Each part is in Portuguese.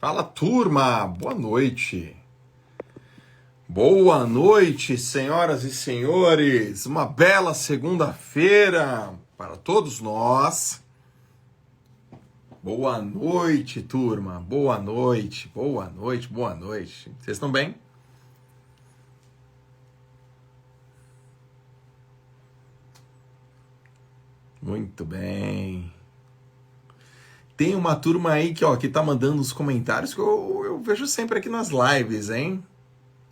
Fala, turma! Boa noite! Boa noite, senhoras e senhores! Uma bela segunda-feira para todos nós. Boa noite, turma! Boa noite, boa noite, boa noite. Vocês estão bem? Muito bem. Tem uma turma aí que tá mandando os comentários que eu vejo sempre aqui nas lives, hein?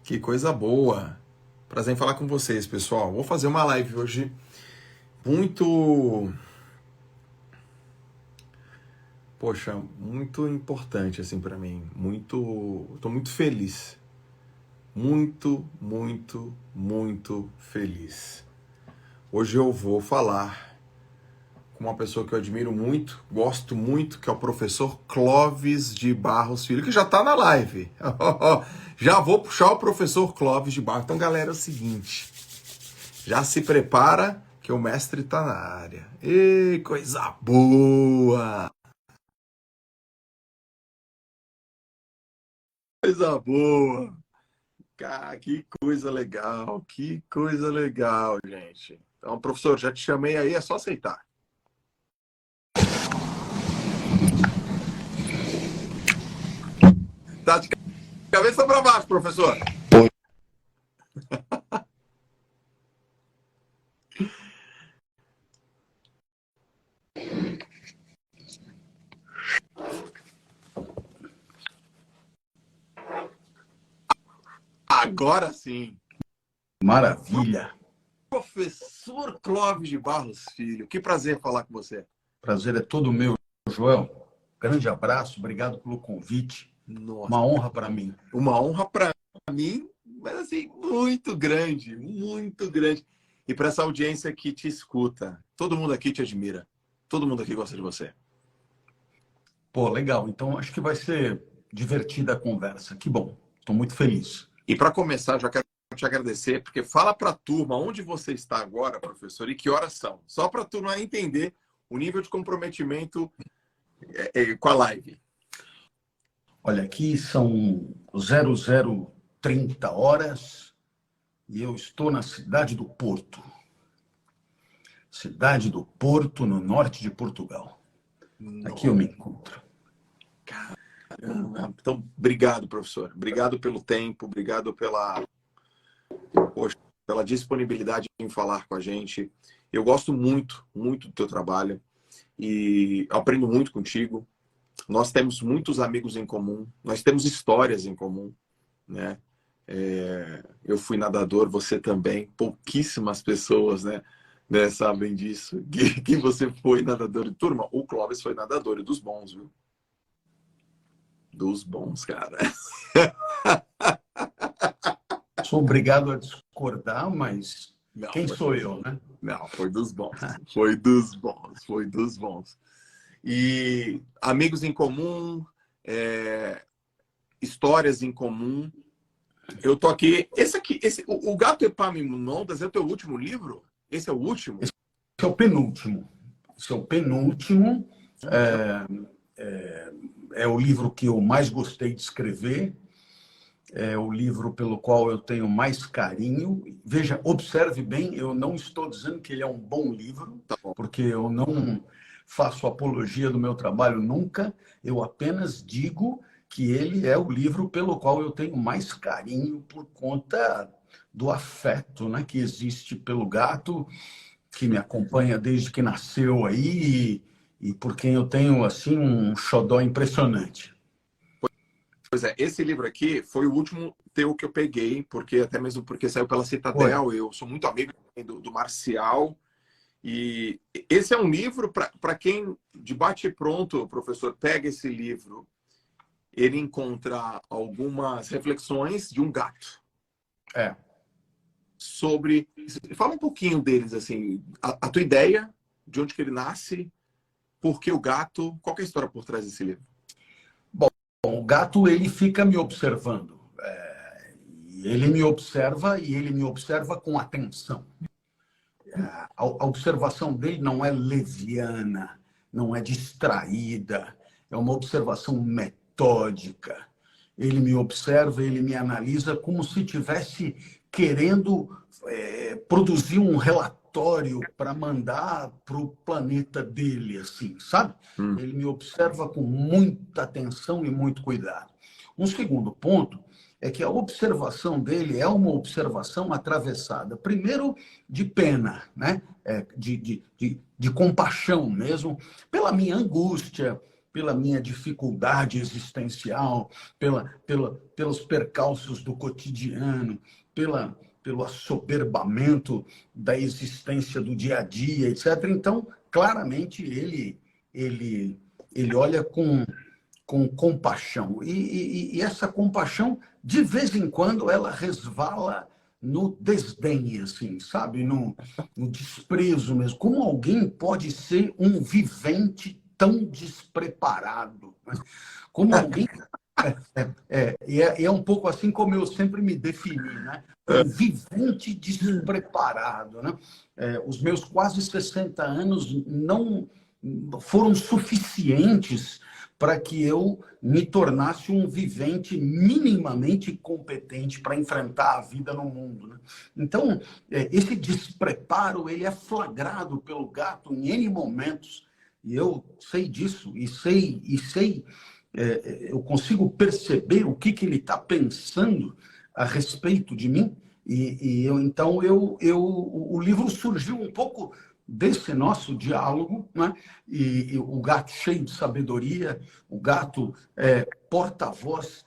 Que coisa boa. Prazer em falar com vocês, pessoal. Vou fazer uma live hoje muito... Poxa, muito importante, assim, pra mim. Tô muito feliz. Muito feliz. Hoje eu vou falar com uma pessoa que eu admiro muito, gosto muito, que é o professor Clóvis de Barros Filho, que já tá na live. Já vou puxar o professor Clóvis de Barros. Então, galera, é o seguinte, já se prepara que o mestre tá na área. Ê, coisa boa! Coisa boa! Cara, que coisa legal, gente. Então, professor, já te chamei aí, é só aceitar. Tá de cabeça para baixo, professor. Agora sim. Maravilha. Professor Clóvis de Barros Filho, que prazer falar com você. Prazer é todo meu, João. Grande abraço, obrigado pelo convite. Nossa, uma honra para mim. Uma honra para mim, mas assim, muito grande, muito grande. E para essa audiência que te escuta, todo mundo aqui te admira, todo mundo aqui gosta de você. Pô, legal. Então, acho que vai ser divertida a conversa. Que bom. Estou muito feliz. E para começar, já quero te agradecer, porque fala para a turma onde você está agora, professor, e que horas são. Só para a turma entender o nível de comprometimento com a live. Olha, aqui são 00:30 horas e eu estou na cidade do Porto. Cidade do Porto, no norte de Portugal. Aqui eu me encontro. Então, obrigado, professor. Obrigado pelo tempo, obrigado pela disponibilidade em falar com a gente. Eu gosto muito do teu trabalho e aprendo muito contigo. Nós temos muitos amigos em comum, nós temos histórias em comum, né? Eu fui nadador, você também. Pouquíssimas pessoas, né, sabem disso, que você foi nadador. Turma, o Clóvis foi nadador e dos bons, viu? Dos bons, cara. Sou obrigado a discordar, mas Não, quem sou eu, né? Não, foi dos bons. Foi dos bons, foi dos bons. E amigos em comum, histórias em comum. Eu tô aqui. O Gato Epaminondas é o teu último livro? Esse é o último? Esse é o penúltimo. Esse é o penúltimo. É o livro que eu mais gostei de escrever. É o livro pelo qual eu tenho mais carinho. Veja, observe bem, eu não estou dizendo que ele é um bom livro, porque eu não faço apologia do meu trabalho nunca. Eu apenas digo que ele é o livro pelo qual eu tenho mais carinho por conta do afeto, né, que existe pelo gato, que me acompanha desde que nasceu aí e por quem eu tenho assim um xodó impressionante. Pois é, esse livro aqui foi o último teu que eu peguei, até mesmo porque saiu pela Citadel. Eu sou muito amigo do Marcial. E esse é um livro para quem, de bate-pronto, professor, pega esse livro, ele encontra algumas reflexões de um gato. Sobre... Fala um pouquinho deles, assim, a tua ideia, de onde que ele nasce, por que o gato, qual que é a história por trás desse livro? Bom, o gato, ele fica me observando. E ele me observa e ele me observa com atenção. A observação dele não é leviana, não é distraída, é uma observação metódica. Ele me observa, ele me analisa como se estivesse querendo produzir um relatório para mandar para o planeta dele, assim, sabe? Ele me observa com muita atenção e muito cuidado. Um segundo ponto é que a observação dele é uma observação atravessada, primeiro, de pena, né? De compaixão mesmo, pela minha angústia, pela minha dificuldade existencial, pelos percalços do cotidiano, pelo assoberbamento da existência do dia a dia, etc. Então, claramente, ele olha com compaixão. E essa compaixão, de vez em quando, ela resvala no desdém, assim, sabe? No desprezo mesmo. Como alguém pode ser um vivente tão despreparado? Né? Como alguém... é um pouco assim como eu sempre me defini, né? Um vivente despreparado, né? Os meus quase 60 anos não foram suficientes para que eu me tornasse um vivente minimamente competente para enfrentar a vida no mundo, né? Então, esse despreparo, ele é flagrado pelo gato em N momentos, e eu sei disso, e sei eu consigo perceber o que ele está pensando a respeito de mim, então o livro surgiu um pouco desse nosso diálogo, né? E o gato cheio de sabedoria, o gato porta-voz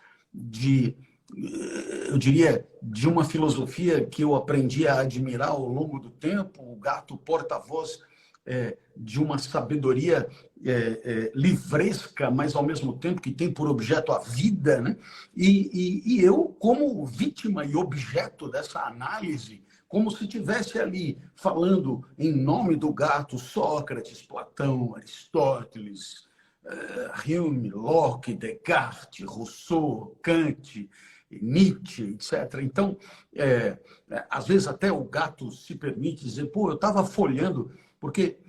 eu diria, de uma filosofia que eu aprendi a admirar ao longo do tempo, o gato porta-voz de uma sabedoria livresca, mas ao mesmo tempo que tem por objeto a vida, né? E eu, como vítima e objeto dessa análise, como se estivesse ali falando em nome do gato Sócrates, Platão, Aristóteles, Hume, Locke, Descartes, Rousseau, Kant, Nietzsche, etc. Então, às vezes até o gato se permite dizer, pô, eu estava folhando, porque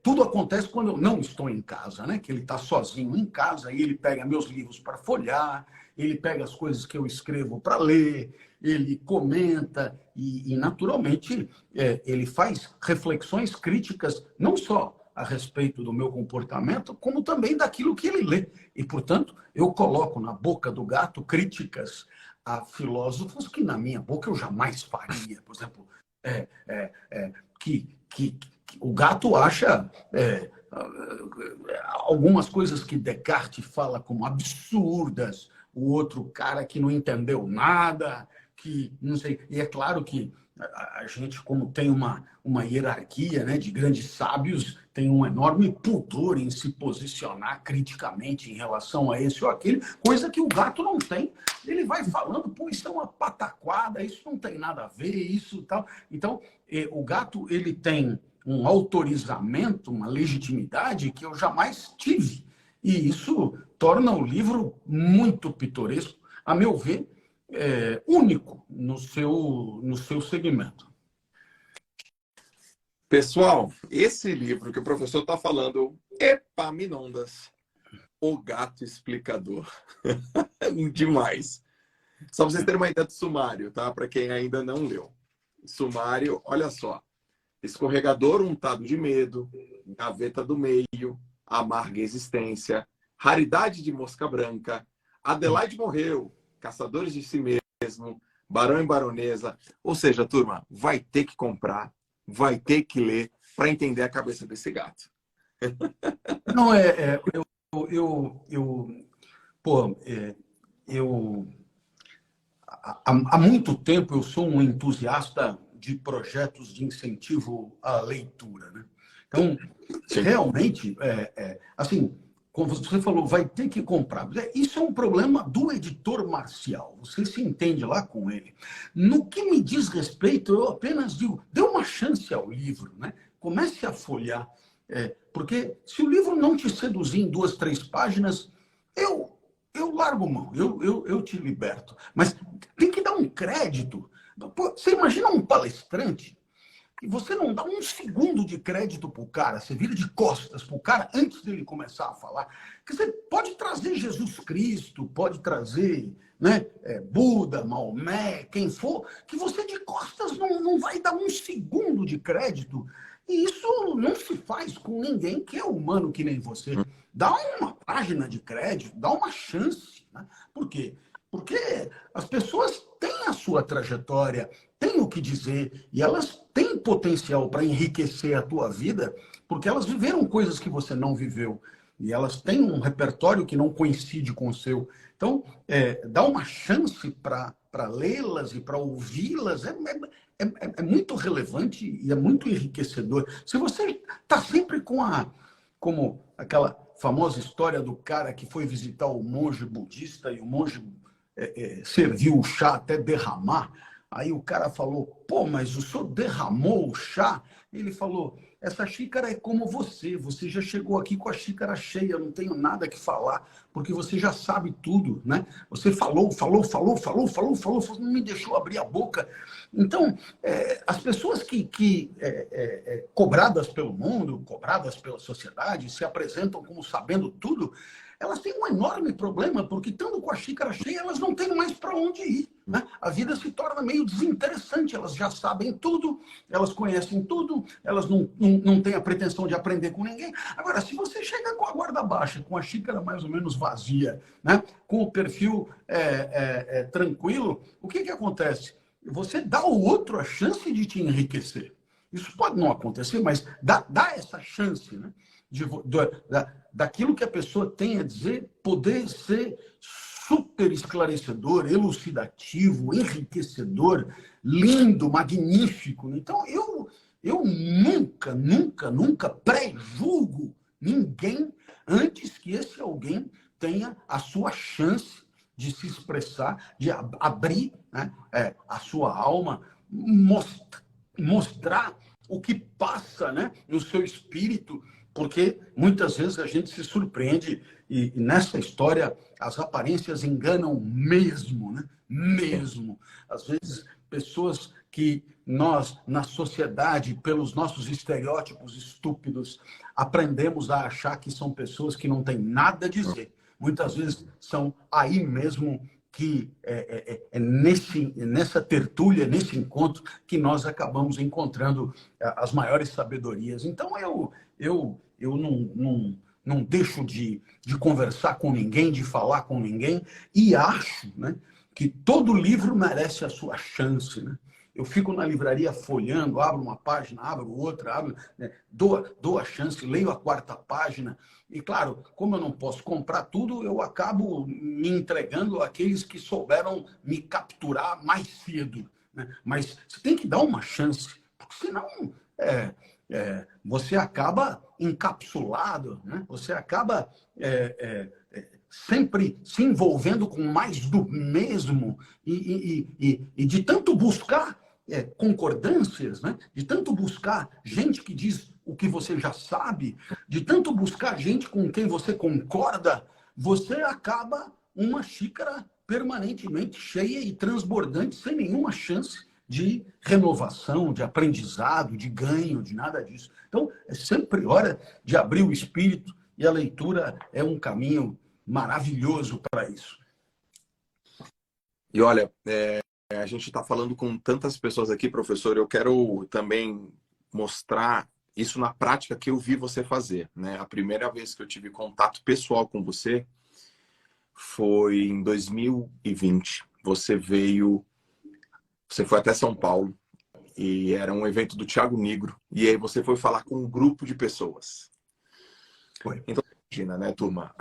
tudo acontece quando eu não estou em casa, né? Que ele está sozinho em casa e ele pega meus livros para folhear, ele pega as coisas que eu escrevo para ler, ele comenta e naturalmente, ele faz reflexões críticas, não só a respeito do meu comportamento, como também daquilo que ele lê. E, portanto, eu coloco na boca do gato críticas a filósofos que na minha boca eu jamais faria. Por exemplo, que o gato acha algumas coisas que Descartes fala como absurdas, o outro cara que não entendeu nada, que não sei. E é claro que a gente, como tem uma hierarquia, né, de grandes sábios, tem um enorme pudor em se posicionar criticamente em relação a esse ou aquele, coisa que o gato não tem. Ele vai falando, pô, isso é uma pataquada, isso não tem nada a ver, isso tal. Então, o gato, ele tem um autorizamento, uma legitimidade que eu jamais tive. E isso torna o livro muito pitoresco, a meu ver, único no seu segmento. Pessoal, esse livro que o professor está falando, Epaminondas, o gato explicador. Demais. Só para vocês terem uma ideia do sumário, tá? Para quem ainda não leu. Sumário, olha só. Escorregador untado de medo, gaveta do meio, amarga existência, raridade de mosca branca, Adelaide morreu, caçadores de si mesmo, barão e baronesa. Ou seja, turma, vai ter que comprar, vai ter que ler para entender a cabeça desse gato. Não, há muito tempo eu sou um entusiasta de projetos de incentivo à leitura, né? Então, realmente, assim, como você falou, vai ter que comprar. Isso é um problema do editor Marcial. Você se entende lá com ele. No que me diz respeito, eu apenas digo, dê uma chance ao livro, né? Comece a folhear. Porque se o livro não te seduzir em 2, 3 páginas, eu eu largo mão, eu te liberto. Mas tem que dar um crédito. Pô, você imagina um palestrante e você não dá um segundo de crédito para o cara, você vira de costas para o cara antes dele começar a falar. Quer dizer, pode trazer Jesus Cristo, pode trazer, né, Buda, Maomé, quem for, que você de costas não vai dar um segundo de crédito. E isso não se faz com ninguém que é humano que nem você. Dá uma página de crédito, dá uma chance. Né? Por quê? Porque as pessoas têm a sua trajetória, têm o que dizer, e elas têm potencial para enriquecer a tua vida, porque elas viveram coisas que você não viveu. E elas têm um repertório que não coincide com o seu. Então, dá uma chance para lê-las e para ouvi-las é muito relevante e é muito enriquecedor. Se você está sempre como aquela famosa história do cara que foi visitar o monge budista e o monge serviu o chá até derramar. Aí o cara falou, pô, mas o senhor derramou o chá? Ele falou, essa xícara é como você já chegou aqui com a xícara cheia, eu não tenho nada que falar, porque você já sabe tudo, né? Você falou, não me deixou abrir a boca. Então, as pessoas cobradas pelo mundo, cobradas pela sociedade, se apresentam como sabendo tudo, elas têm um enorme problema, porque estando com a xícara cheia, elas não têm mais para onde ir. Né? A vida se torna meio desinteressante, elas já sabem tudo, elas conhecem tudo, elas não têm a pretensão de aprender com ninguém. Agora, se você chega com a guarda baixa, com a xícara mais ou menos vazia, né? Com o perfil tranquilo, o que acontece? Você dá ao outro a chance de te enriquecer. Isso pode não acontecer, mas dá essa chance, né? Daquilo que a pessoa tem a dizer, poder ser super esclarecedor, elucidativo, enriquecedor, lindo, magnífico. Então, eu nunca pré-julgo ninguém antes que esse alguém tenha a sua chance de se expressar, de abrir, né, a sua alma, mostrar o que passa, né, no seu espírito, porque muitas vezes a gente se surpreende e nessa história as aparências enganam mesmo, né? Mesmo. Às vezes, pessoas que nós, na sociedade, pelos nossos estereótipos estúpidos, aprendemos a achar que são pessoas que não têm nada a dizer. Muitas vezes são aí mesmo que nessa tertúlia, nesse encontro, que nós acabamos encontrando as maiores sabedorias. Então, eu não deixo de conversar com ninguém, de falar com ninguém, e acho, né, que todo livro merece a sua chance. Né? Eu fico na livraria folhando, abro uma página, abro outra, né, dou a chance, leio a quarta página. E, claro, como eu não posso comprar tudo, eu acabo me entregando àqueles que souberam me capturar mais cedo. Né? Mas você tem que dar uma chance, porque senão você acaba encapsulado, né? Você acaba sempre se envolvendo com mais do mesmo e de tanto buscar concordâncias, né? De tanto buscar gente que diz o que você já sabe, de tanto buscar gente com quem você concorda, você acaba uma xícara permanentemente cheia e transbordante, sem nenhuma chance de renovação, de aprendizado, de ganho, de nada disso. Então, é sempre hora de abrir o espírito e a leitura é um caminho maravilhoso para isso. E olha, a gente está falando com tantas pessoas aqui, professor, eu quero também mostrar isso na prática que eu vi você fazer, né? A primeira vez que eu tive contato pessoal com você foi em 2020. Você foi até São Paulo e era um evento do Thiago Nigro. E aí você foi falar com um grupo de pessoas. Foi. Então, imagina, né, turma?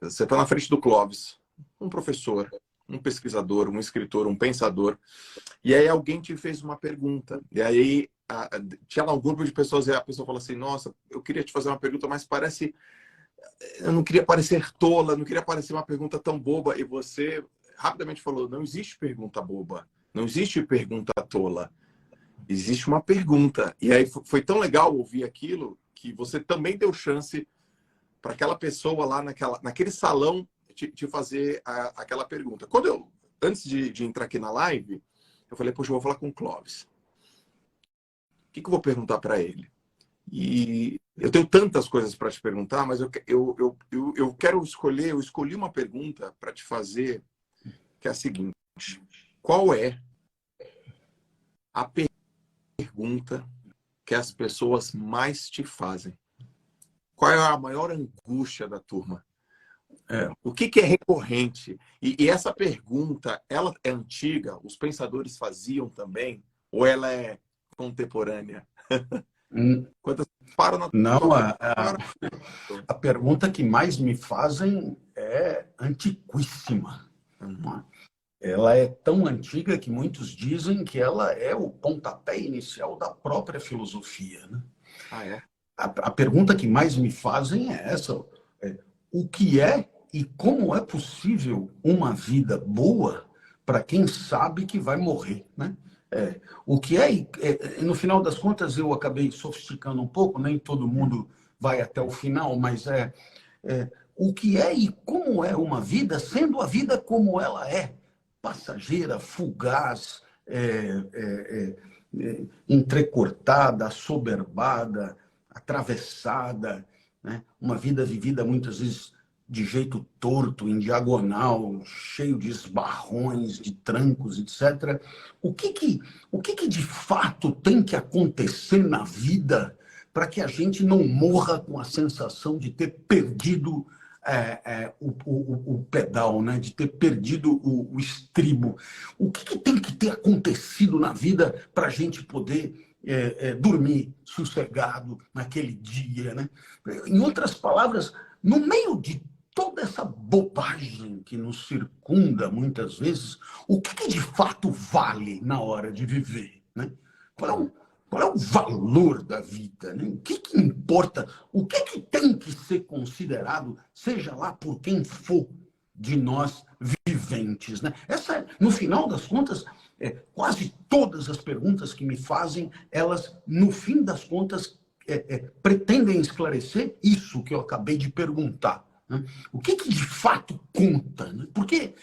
Você está na frente do Clóvis, um professor, um pesquisador, um escritor, um pensador. E aí alguém te fez uma pergunta. E aí tinha lá um grupo de pessoas e a pessoa falou assim, nossa, eu queria te fazer uma pergunta, mas parece... Eu não queria parecer tola, não queria parecer uma pergunta tão boba. E você rapidamente falou, não existe pergunta boba. Não existe pergunta tola. Existe uma pergunta. E aí foi tão legal ouvir aquilo que você também deu chance para aquela pessoa lá naquele salão te fazer aquela pergunta. Antes de entrar aqui na live, eu falei, poxa, eu vou falar com o Clóvis. O que eu vou perguntar para ele? E eu tenho tantas coisas para te perguntar, mas eu quero escolher, eu escolhi uma pergunta para te fazer, que é a seguinte: qual é a pergunta que as pessoas mais te fazem? Qual é a maior angústia da turma? O que é recorrente? E essa pergunta, ela é antiga? Os pensadores faziam também? Ou ela é contemporânea? Quantas param na Não, a pergunta que mais me fazem é antiquíssima. Ela é tão antiga que muitos dizem que ela é o pontapé inicial da própria filosofia, né? Ah, é? A pergunta que mais me fazem é essa: o que é e como é possível uma vida boa para quem sabe que vai morrer, né? O que no final das contas, eu acabei sofisticando um pouco, nem todo mundo vai até o final, mas o que é e como é uma vida, sendo a vida como ela é, passageira, fugaz, entrecortada, assoberbada, atravessada, né? Uma vida vivida muitas vezes de jeito torto, em diagonal, cheio de esbarrões, de trancos, etc. O que de fato tem que acontecer na vida para que a gente não morra com a sensação de ter perdido o pedal, né? De ter perdido o estribo? O que tem que ter acontecido na vida para a gente poder dormir sossegado naquele dia, né? Em outras palavras, no meio de toda essa bobagem que nos circunda muitas vezes, o que de fato vale na hora de viver, né? Qual é o valor da vida, né? O que importa? O que tem que ser considerado, seja lá por quem for de nós viventes, né? No final das contas, quase todas as perguntas que me fazem, elas, no fim das contas, pretendem esclarecer isso que eu acabei de perguntar, né? O que de fato conta, né? Porque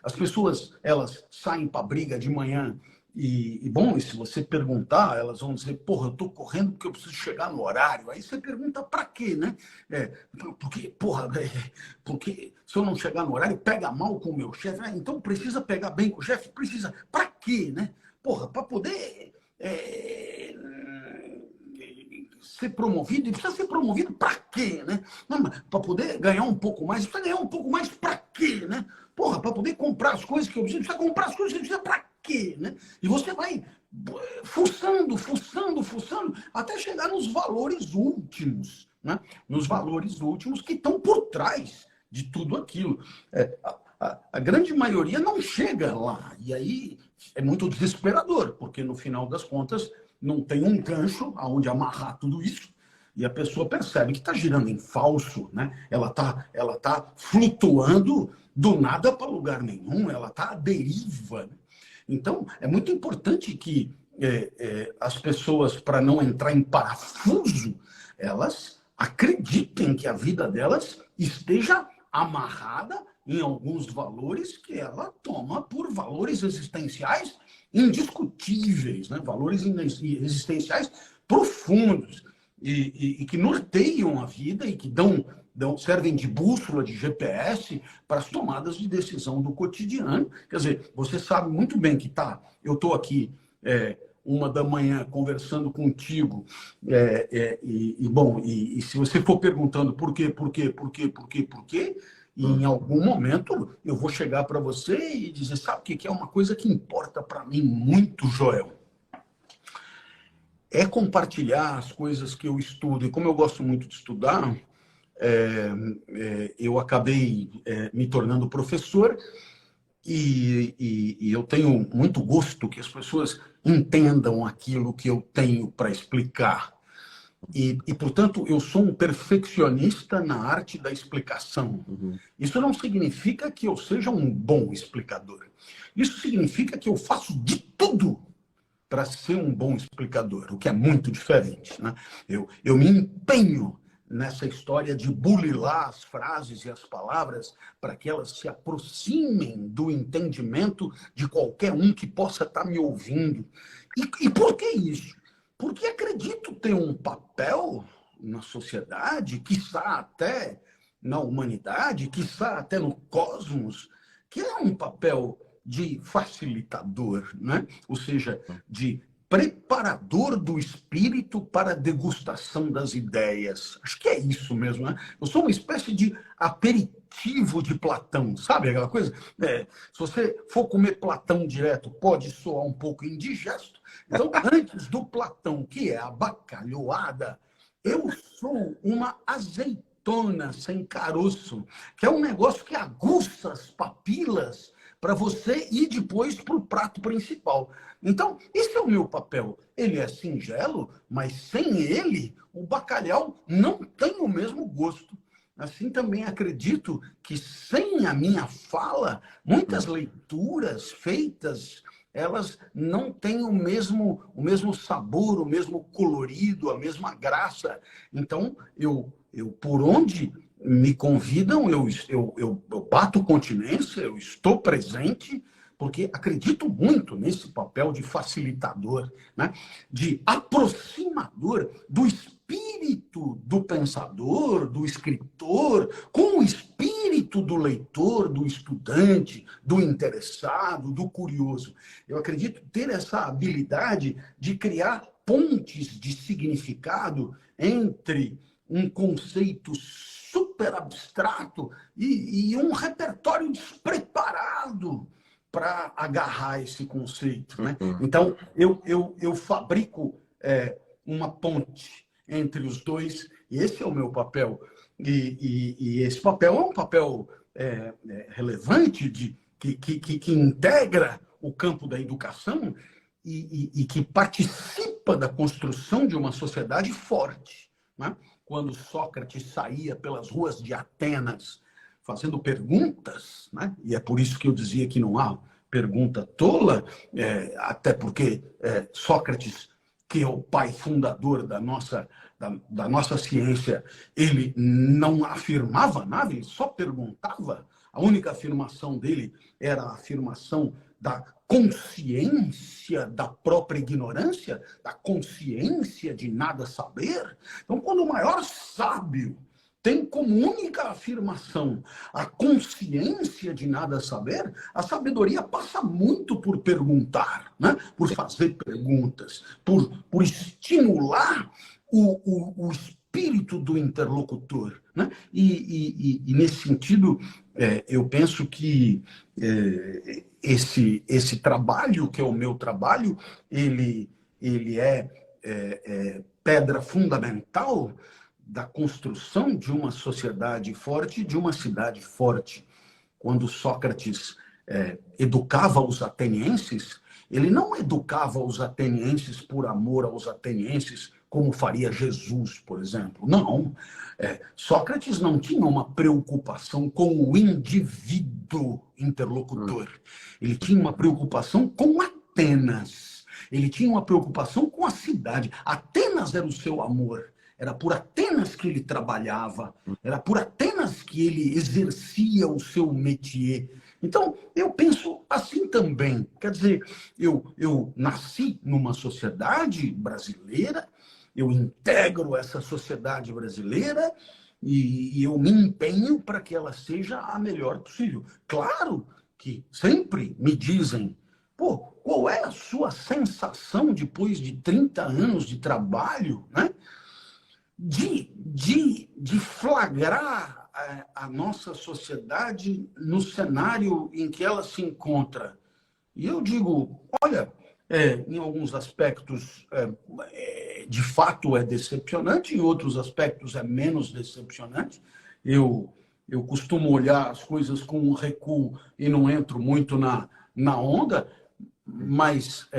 as pessoas, elas saem para a briga de manhã e se você perguntar, elas vão dizer, porra, eu estou correndo porque eu preciso chegar no horário. Aí você pergunta para quê, né? Porque se eu não chegar no horário, pega mal com o meu chefe. Então precisa pegar bem com o chefe? Precisa. Para quê, né? Porra, para poder ser promovido, e precisa ser promovido para quê, né? Para poder ganhar um pouco mais, precisa ganhar um pouco mais para quê, né? Porra, para poder comprar as coisas que eu preciso, precisa comprar as coisas que eu preciso para quê, né? E você vai fuçando, até chegar nos valores últimos, né? Nos valores últimos que estão por trás de tudo aquilo. A grande maioria não chega lá, e aí é muito desesperador, porque no final das contas não tem um gancho aonde amarrar tudo isso, e a pessoa percebe que está girando em falso, né? Ela tá flutuando do nada para lugar nenhum, ela está à deriva, né? Então, é muito importante que as pessoas, para não entrar em parafuso, elas acreditem que a vida delas esteja amarrada em alguns valores que ela toma por valores existenciais indiscutíveis, né? Valores existenciais profundos e que norteiam a vida e que servem de bússola, de GPS para as tomadas de decisão do cotidiano. Quer dizer, você sabe muito bem que eu estou aqui 1h conversando contigo, e se você for perguntando por quê, e em algum momento eu vou chegar para você e dizer, sabe o que é uma coisa que importa para mim muito, Joel? É compartilhar as coisas que eu estudo. E como eu gosto muito de estudar, eu acabei me tornando professor e eu tenho muito gosto que as pessoas entendam aquilo que eu tenho para explicar. E, portanto, eu sou um perfeccionista na arte da explicação. Isso não significa que eu seja um bom explicador. Isso significa que eu faço de tudo para ser um bom explicador, o que é muito diferente, né? Eu me empenho nessa história de bulilar as frases e as palavras para que elas se aproximem do entendimento de qualquer um que possa estar me ouvindo. E por que isso? Porque acredito ter um papel na sociedade, quiçá até na humanidade, quiçá até no cosmos, que é um papel de facilitador, né? Ou seja, de preparador do espírito para a degustação das ideias. Acho que é isso mesmo, né? Eu sou uma espécie de aperitivo de Platão, sabe aquela coisa? Se você for comer Platão direto, pode soar um pouco indigesto. Então, antes do Platão, que é a bacalhoada, eu sou uma azeitona sem caroço, que é um negócio que aguça as papilas para você ir depois para o prato principal. Então, esse é o meu papel. Ele é singelo, mas sem ele, o bacalhau não tem o mesmo gosto. Assim também acredito que sem a minha fala, muitas leituras feitas, elas não têm o mesmo sabor, o mesmo colorido, a mesma graça. Então, eu por onde me convidam, eu bato continência, eu estou presente, porque acredito muito nesse papel de facilitador, né? De aproximador do espírito do pensador, do escritor, com o espírito do leitor, do estudante, do interessado, do curioso. Eu acredito ter essa habilidade de criar pontes de significado entre um conceito super abstrato e um repertório despreparado para agarrar esse conceito, né? Então, eu fabrico uma ponte entre os dois, e esse é o meu papel. E esse papel é um papel relevante, que integra o campo da educação e que participa da construção de uma sociedade forte, né? Quando Sócrates saía pelas ruas de Atenas fazendo perguntas, né? E é por isso que eu dizia que não há pergunta tola, até porque Sócrates, que é o pai fundador da nossa ciência, ele não afirmava nada, ele só perguntava. A única afirmação dele era a afirmação da consciência da própria ignorância, da consciência de nada saber. Então, quando o maior sábio tem como única afirmação a consciência de nada saber, a sabedoria passa muito por perguntar, né? Por fazer perguntas, por estimular o espírito do interlocutor, né? E nesse sentido, eu penso que esse trabalho, que é o meu trabalho, ele é pedra fundamental da construção de uma sociedade forte, de uma cidade forte. Quando Sócrates educava os atenienses, ele não educava os atenienses por amor aos atenienses, como faria Jesus, por exemplo. Não. Sócrates não tinha uma preocupação com o indivíduo interlocutor. Ele tinha uma preocupação com Atenas. Ele tinha uma preocupação com a cidade. Atenas era o seu amor. Era por Atenas que ele trabalhava, era por Atenas que ele exercia o seu métier. Então, eu penso assim também. Quer dizer, eu nasci numa sociedade brasileira, eu integro essa sociedade brasileira e eu me empenho para que ela seja a melhor possível. Claro que sempre me dizem, pô, qual é a sua sensação depois de 30 anos de trabalho, né? De flagrar a nossa sociedade no cenário em que ela se encontra. E eu digo, olha, em alguns aspectos, de fato é decepcionante, em outros aspectos é menos decepcionante. Eu costumo olhar as coisas com um recuo e não entro muito na onda, mas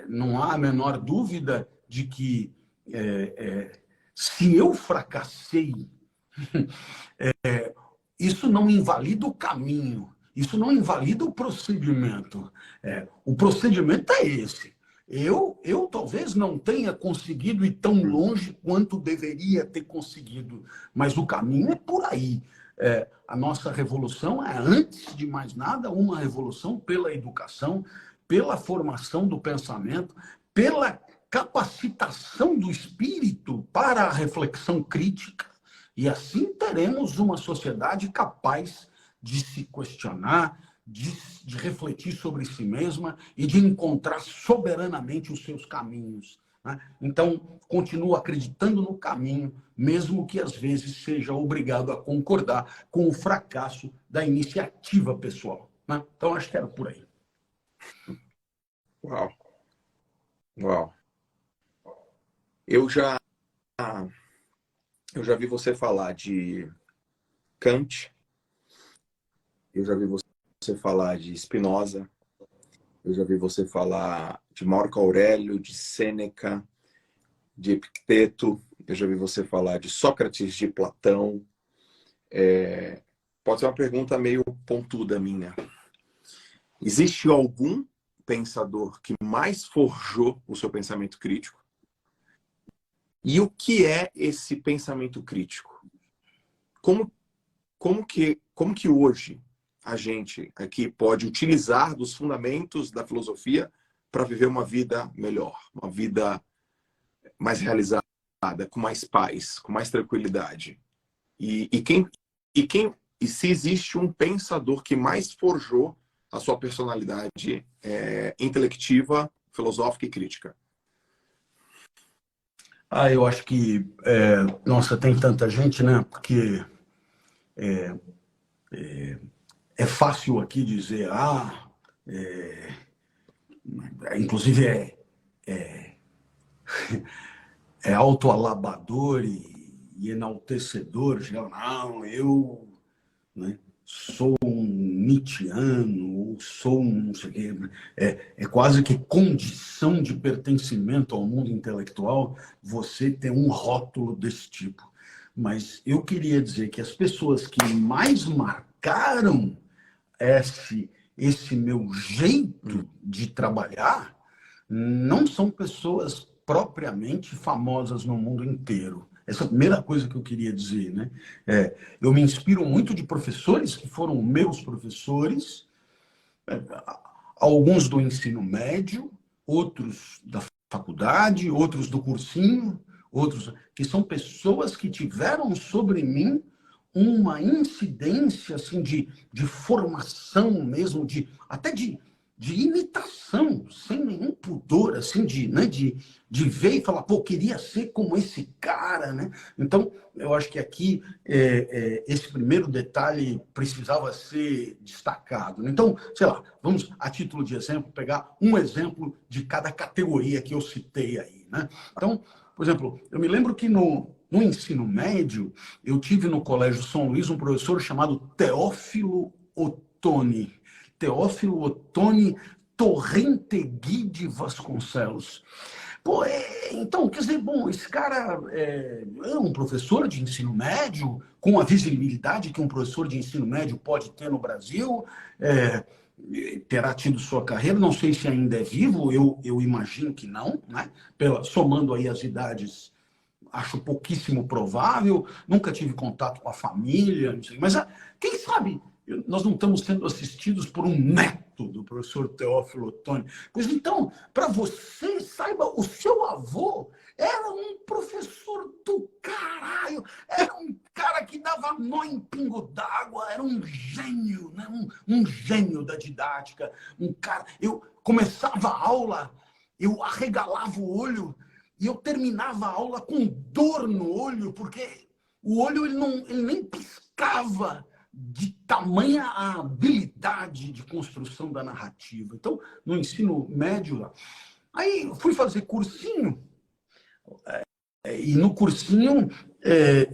não há a menor dúvida de que se eu fracassei, isso não invalida o caminho, isso não invalida o procedimento. O procedimento é esse. Eu talvez não tenha conseguido ir tão longe quanto deveria ter conseguido, mas o caminho é por aí. A nossa revolução é, antes de mais nada, uma revolução pela educação, pela formação do pensamento, pela capacitação do espírito para a reflexão crítica, e assim teremos uma sociedade capaz de se questionar, de refletir sobre si mesma e de encontrar soberanamente os seus caminhos, né? Então, continuo acreditando no caminho, mesmo que às vezes seja obrigado a concordar com o fracasso da iniciativa pessoal, né? Então, acho que era por aí. Uau. Uau. Eu já vi você falar de Kant, eu já vi você falar de Spinoza, eu já vi você falar de Marco Aurélio, de Sêneca, de Epicteto, eu já vi você falar de Sócrates, de Platão. Pode ser uma pergunta meio pontuda minha. Existe algum pensador que mais forjou o seu pensamento crítico? E o que é esse pensamento crítico? Como que hoje a gente aqui pode utilizar dos fundamentos da filosofia para viver uma vida melhor, uma vida mais realizada, com mais paz, com mais tranquilidade? E se existe um pensador que mais forjou a sua personalidade intelectiva, filosófica e crítica? Eu acho que, nossa, tem tanta gente, né? Porque é fácil aqui dizer, inclusive é autoalabador e enaltecedor. Não, eu, né, sou um Nietzscheano, ou sou um não sei o quê. É quase que condição de pertencimento ao mundo intelectual você ter um rótulo desse tipo. Mas eu queria dizer que as pessoas que mais marcaram esse meu jeito de trabalhar não são pessoas propriamente famosas no mundo inteiro. Essa é a primeira coisa que eu queria dizer, né? Eu me inspiro muito de professores que foram meus professores, alguns do ensino médio, outros da faculdade, outros do cursinho, outros que são pessoas que tiveram sobre mim uma incidência assim de formação mesmo, até de imitação, sem nenhum pudor, assim, de ver e falar, pô, queria ser como esse cara, né? Então, eu acho que aqui esse primeiro detalhe precisava ser destacado, né? Então, sei lá, vamos, a título de exemplo, pegar um exemplo de cada categoria que eu citei aí, né? Então, por exemplo, eu me lembro que no ensino médio, eu tive no Colégio São Luís um professor chamado Teófilo Ottoni. Teófilo Ottoni Torrentegui de Vasconcelos. Pô, então, quer dizer, bom, esse cara é um professor de ensino médio, com a visibilidade que um professor de ensino médio pode ter no Brasil, terá tido sua carreira, não sei se ainda é vivo, eu imagino que não, né? Somando aí as idades, acho pouquíssimo provável, nunca tive contato com a família, não sei, mas quem sabe nós não estamos sendo assistidos por um neto do professor Teófilo Ottoni. Pois então, para você, saiba, o seu avô era um professor do caralho, era um cara que dava nó em pingo d'água, era um gênio, né? um gênio da didática, um cara. Eu começava a aula, eu arregalava o olho e eu terminava a aula com dor no olho, porque o olho ele nem piscava de tamanha a habilidade de construção da narrativa. Então, no ensino médio, aí fui fazer cursinho, e no cursinho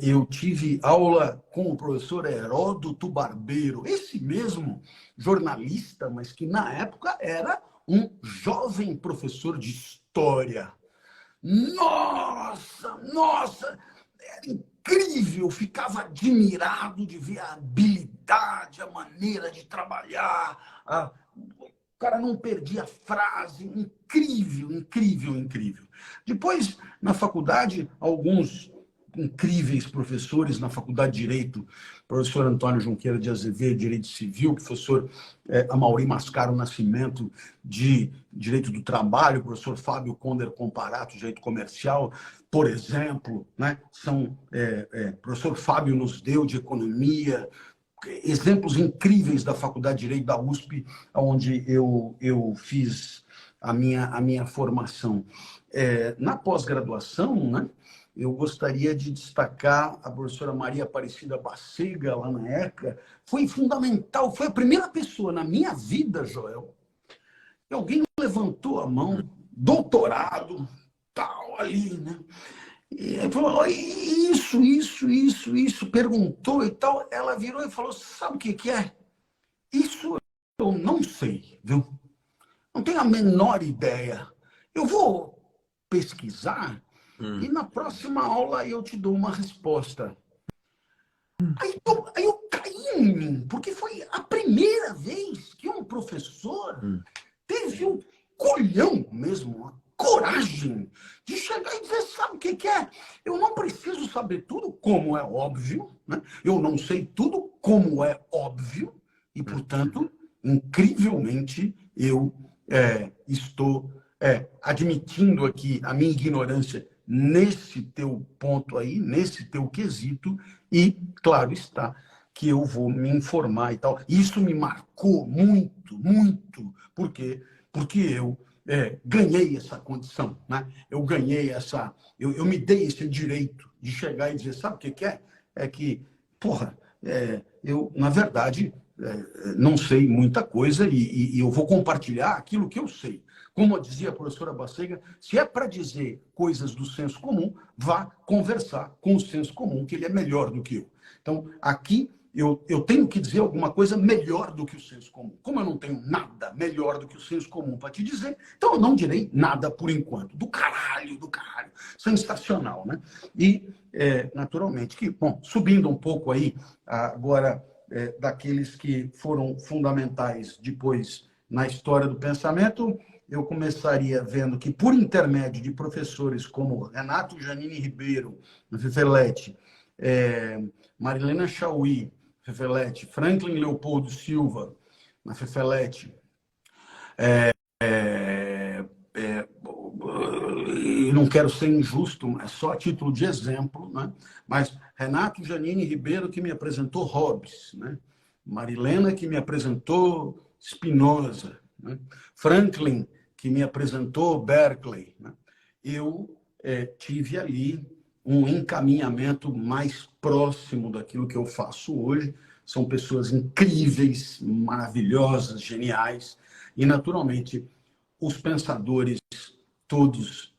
eu tive aula com o professor Heródoto Barbeiro, esse mesmo jornalista, mas que na época era um jovem professor de história. Nossa, era incrível, eu ficava admirado de ver a habilidade, a maneira de trabalhar, O cara não perdia frase, incrível, incrível, incrível. Depois, na faculdade, alguns incríveis professores na Faculdade de Direito, professor Antônio Junqueira de Azevedo, Direito Civil, professor Amaury Mascaro Nascimento, de Direito do Trabalho, professor Fábio Conder Comparato, Direito Comercial, por exemplo, né? Professor Fábio nos deu de Economia, exemplos incríveis da Faculdade de Direito da USP, onde eu fiz a minha formação. Na pós-graduação, né, eu gostaria de destacar a professora Maria Aparecida Bacega, lá na ECA. Foi fundamental, foi a primeira pessoa na minha vida, Joel, que alguém levantou a mão, doutorado, tal, ali, né? E falou, isso, perguntou e tal. Ela virou e falou, sabe o que é? Isso eu não sei, viu? Não tenho a menor ideia. Eu vou pesquisar e na próxima aula eu te dou uma resposta. Aí eu caí em mim, porque foi a primeira vez que um professor teve um colhão mesmo, a coragem de chegar e dizer, sabe o que é? Eu não preciso saber tudo, como é óbvio, né? Eu não sei tudo, como é óbvio, e, portanto, incrivelmente, eu estou admitindo aqui a minha ignorância nesse teu ponto aí, nesse teu quesito, e, claro está, que eu vou me informar e tal. Isso me marcou muito, muito, porque eu ganhei essa condição, né? Eu ganhei essa... Eu me dei esse direito de chegar e dizer, sabe o que é? É que, porra, eu, na verdade, não sei muita coisa e eu vou compartilhar aquilo que eu sei. Como dizia a professora Bacega, se é para dizer coisas do senso comum, vá conversar com o senso comum, que ele é melhor do que eu. Então, aqui, eu tenho que dizer alguma coisa melhor do que o senso comum. Como eu não tenho nada melhor do que o senso comum para te dizer, então eu não direi nada por enquanto. Do caralho. Sensacional, né? E, naturalmente, que, bom, subindo um pouco aí, agora, daqueles que foram fundamentais depois na história do pensamento, eu começaria vendo que, por intermédio de professores como Renato Janine Ribeiro, na Fefelete, Marilena Chauí, Fefelete, Franklin Leopoldo Silva, na Fefelete, e não quero ser injusto, é só a título de exemplo, né? Mas Renato Janine Ribeiro, que me apresentou Hobbes, né? Marilena, que me apresentou Spinoza, né? Franklin, que me apresentou Berkeley, né? Eu tive ali um encaminhamento mais próximo daquilo que eu faço hoje. São pessoas incríveis, maravilhosas, geniais, e, naturalmente, os pensadores todos...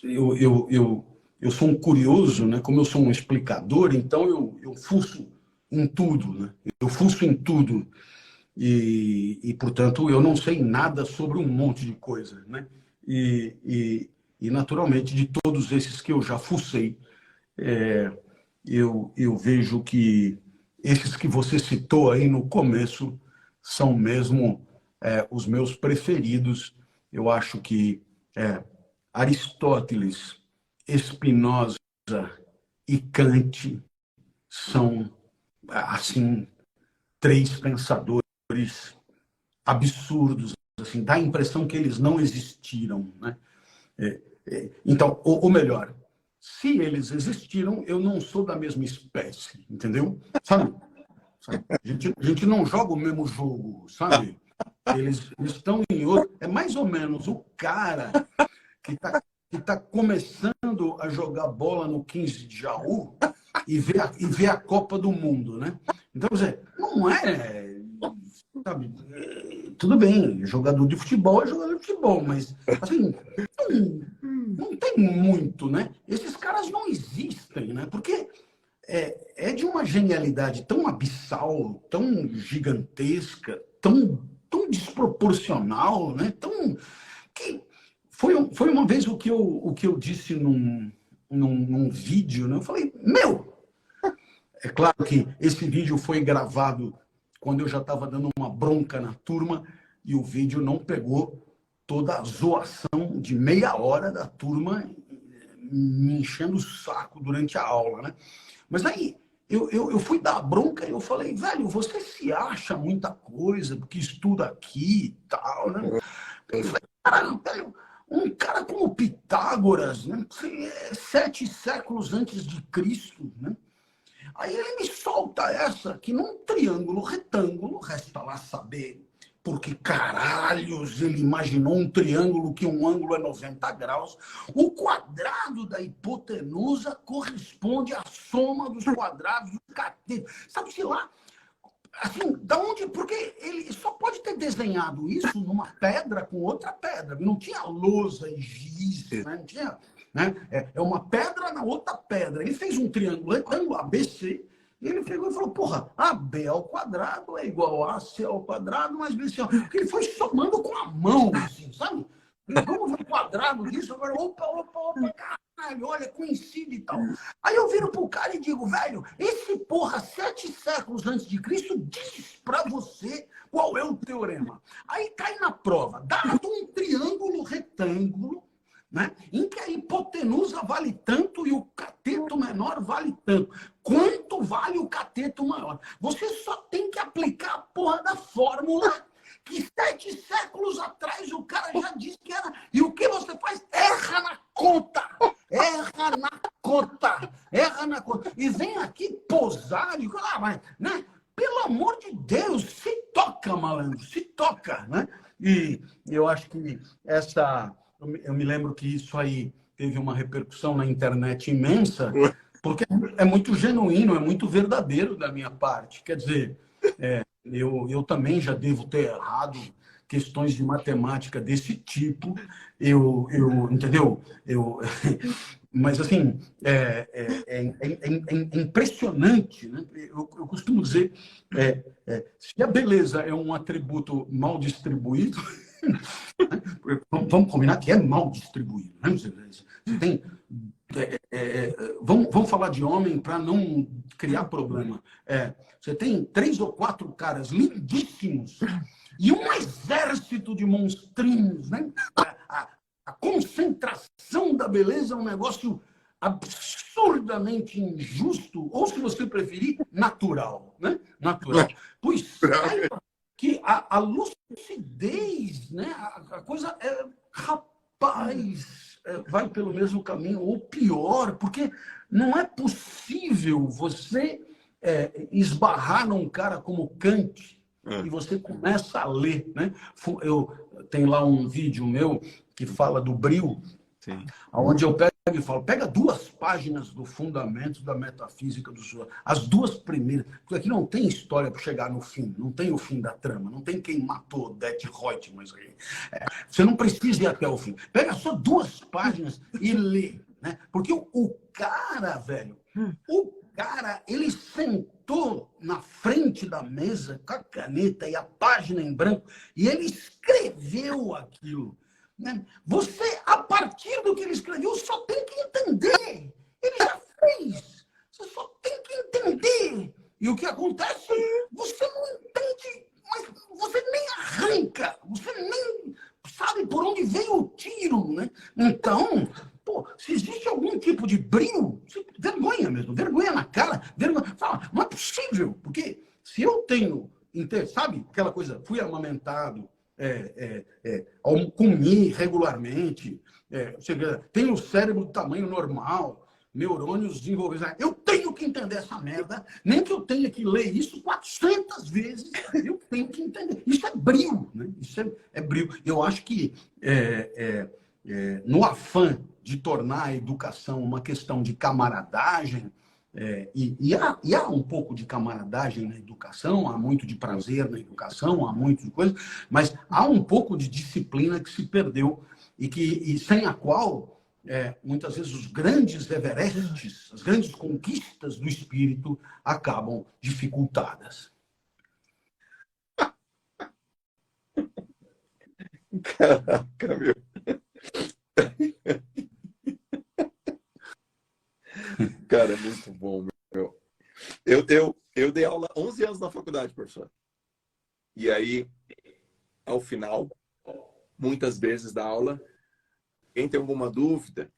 Eu sou um curioso, né? Como eu sou um explicador, então eu fuço em tudo, né? Eu fuço em tudo. E, portanto, eu não sei nada sobre um monte de coisa, né? E, naturalmente, de todos esses que eu já fucei, eu vejo que esses que você citou aí no começo são mesmo os meus preferidos. Eu acho que Aristóteles, Spinoza e Kant são, assim, três pensadores absurdos, assim, dá a impressão que eles não existiram, né? Então, ou melhor, se eles existiram, eu não sou da mesma espécie, entendeu? Sabe? A gente não joga o mesmo jogo, sabe? Eles estão em outro... É mais ou menos o cara que tá começando a jogar bola no 15 de Jaú e ver a Copa do Mundo, né? Então, não é... Sabe, tudo bem, jogador de futebol é jogador de futebol, mas assim, não tem muito, né? Esses caras não existem, né? Porque é de uma genialidade tão abissal, tão gigantesca, tão desproporcional, né? Que foi uma vez o que eu disse num vídeo, né? Eu falei, é claro que esse vídeo foi gravado quando eu já estava dando uma bronca na turma, e o vídeo não pegou toda a zoação de meia hora da turma me enchendo o saco durante a aula, né? Mas aí eu fui dar bronca e eu falei, velho, você se acha muita coisa, porque estuda aqui e tal, né? Eu falei, cara, velho, um cara como Pitágoras, né? 7 séculos antes de Cristo, né? Aí ele me solta essa, que num triângulo retângulo, resta lá saber porque caralhos ele imaginou um triângulo que um ângulo é 90 graus. O quadrado da hipotenusa corresponde à soma dos quadrados do cateto. Sabe-se lá? Assim, da onde? Porque ele só pode ter desenhado isso numa pedra com outra pedra. Não tinha lousa e giz, né? Não tinha, né? É uma pedra na outra pedra. Ele fez um triângulo retângulo, ABC, e ele pegou e falou, porra, AB ao quadrado é igual a AC ao quadrado mais BC. Porque ele foi somando com a mão, assim, sabe? Vamos ver o quadrado disso, agora, opa, caralho, olha, coincide e tal. Aí eu viro pro cara e digo, velho, esse porra, 7 séculos antes de Cristo, diz pra você qual é o teorema. Aí cai na prova, dado um triângulo retângulo, né, em que a hipotenusa vale tanto e o cateto menor vale tanto. Quanto vale o cateto maior? Você só tem que aplicar a porra da fórmula que 7 séculos atrás o cara já disse que era. E o que você faz? Erra na conta! Erra na conta! Erra na conta! E vem aqui posar e mas, né? Pelo amor de Deus, se toca, malandro, se toca, né? E eu acho que essa... Eu me lembro que isso aí teve uma repercussão na internet imensa, porque é muito genuíno, é muito verdadeiro da minha parte. Quer dizer, eu também já devo ter errado questões de matemática desse tipo. Entendeu? Mas, assim, é impressionante, né? Eu costumo dizer, se a beleza é um atributo mal distribuído, vamos combinar que é mal distribuído, né? Você tem, vamos falar de homem para não criar problema. Você tem 3 ou 4 caras lindíssimos e um exército de monstrinhos, né? A concentração da beleza é um negócio absurdamente injusto, ou, se você preferir, natural, né? Natural. Pois que a lucidez, né? A coisa rapaz, vai pelo mesmo caminho, ou pior, porque não é possível você esbarrar num cara como Kant e você começa a ler, né? Eu tenho lá um vídeo meu que fala do Bril, sim, onde eu pego e falo, pega 2 páginas do Fundamentos da Metafísica do Sol, as 2 primeiras, porque aqui não tem história para chegar no fim, não tem o fim da trama, não tem quem matou Det Reutemann, mas você não precisa ir até o fim. Pega só 2 páginas e lê, né? Porque o cara, velho, ele sentou na frente da mesa com a caneta e a página em branco e ele escreveu aquilo. Você, a partir do que ele escreveu, só tem que entender. Ele já fez. Você só tem que entender. E o que acontece? Você não entende, mas você nem arranca. Você nem sabe por onde veio o tiro, né? Então, se existe algum tipo de brilho, vergonha mesmo, vergonha na cara, vergonha. Fala, não é possível, porque se eu tenho, sabe, aquela coisa, fui amamentado, comi regularmente, tenho o cérebro do tamanho normal, neurônios desenvolvidos. Eu tenho que entender essa merda, nem que eu tenha que ler isso 400 vezes, eu tenho que entender. Isso é brilho, né? Isso é brilho. Eu acho que no afã de tornar a educação uma questão de camaradagem, e há um pouco de camaradagem na educação, há muito de prazer na educação, há muito de coisa, mas há um pouco de disciplina que se perdeu e sem a qual, muitas vezes, os grandes everestes, as grandes conquistas do espírito acabam dificultadas. Caraca, meu. Cara, é muito bom, meu. Eu dei aula 11 anos na faculdade, professor. E aí, ao final, muitas vezes da aula. Quem tem alguma dúvida?